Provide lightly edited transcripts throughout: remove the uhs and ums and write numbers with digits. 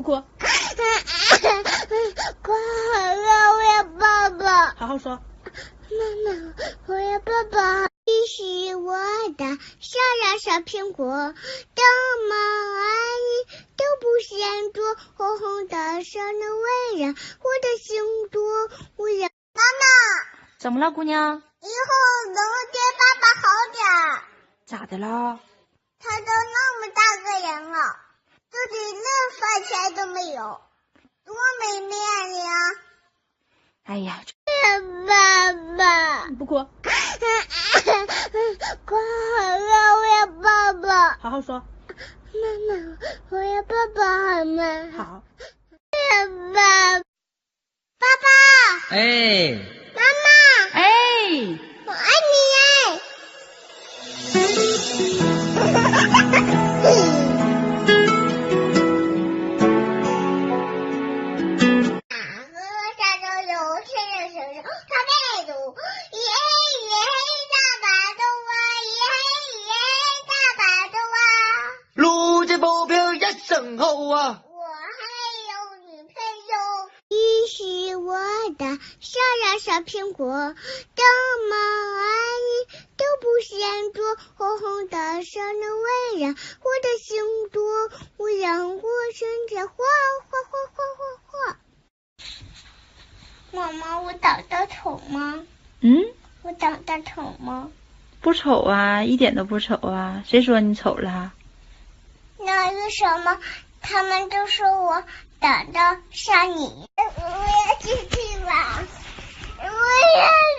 不哭。快乐，我要爸爸。好好说。妈妈，我要爸爸。你是我的小呀小苹果，当妈爱你都不嫌多，红红的小嫩微软，我的心多无人。妈妈，怎么了，姑娘？以后能对爸爸好点。咋的了？他都那么大个人了，自己那饭钱都没有，多没面子呀！哎呀，爸爸，不哭。快乐，我要爸爸。好好说。妈妈，我要爸爸好吗？好。爸爸，爸爸。哎。妈妈。哎，我爱你耶。身后啊，我还有女朋友。你是我的小呀小苹果，当妈爱你都不嫌多，红红的小嫩微软，我的心多无让我身在花花花花花花。妈妈，我长得丑吗？我长得丑吗？不丑啊，一点都不丑啊，谁说你丑了？那为什么他们都说我长得像你？我要出去玩，我要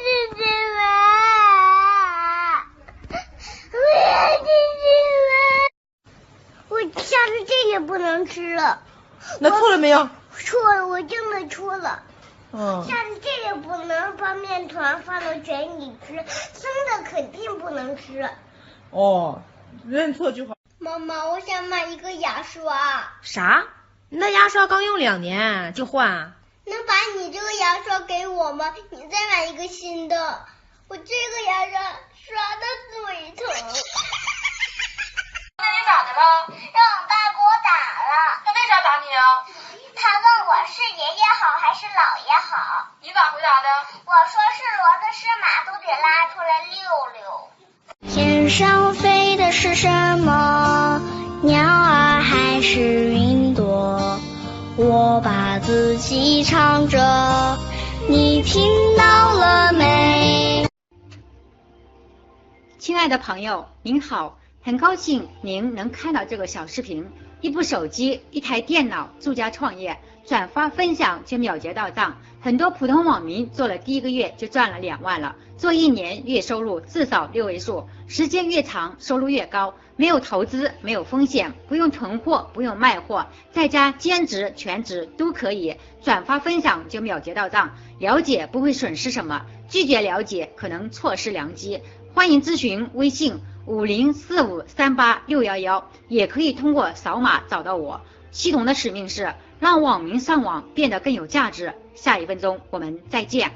出去玩，我要出去玩。我下次这也不能吃了。那错了没有？错了，我真的错了。下次这也不能把面团放到嘴里吃，生的肯定不能吃。哦，认错就好。妈妈，我想买一个牙刷。啥？你那牙刷刚用2年就换？能把你这个牙刷给我吗？你再买一个新的。我这个牙刷刷的嘴疼。那你咋的了？让我爸给我打了。他为啥打你啊？他问我是爷爷好还是姥爷好。你咋回答的？我说是骡子是马都得拉出来溜溜。天上飞的是什么？鸟儿还是云朵？我把自己唱着，你听到了没？亲爱的朋友，您好，很高兴您能看到这个小视频。一部手机，一台电脑，住家创业，转发分享就秒结到账。很多普通网民做了第1个月就赚了2万了，做1年月收入至少6位数，时间越长收入越高。没有投资，没有风险，不用囤货，不用卖货，在家兼职全职都可以，转发分享就秒结到账。了解不会损失什么，拒绝了解可能错失良机。欢迎咨询微信5045386611，也可以通过扫码找到我。系统的使命是让网民上网变得更有价值。下1分钟我们再见。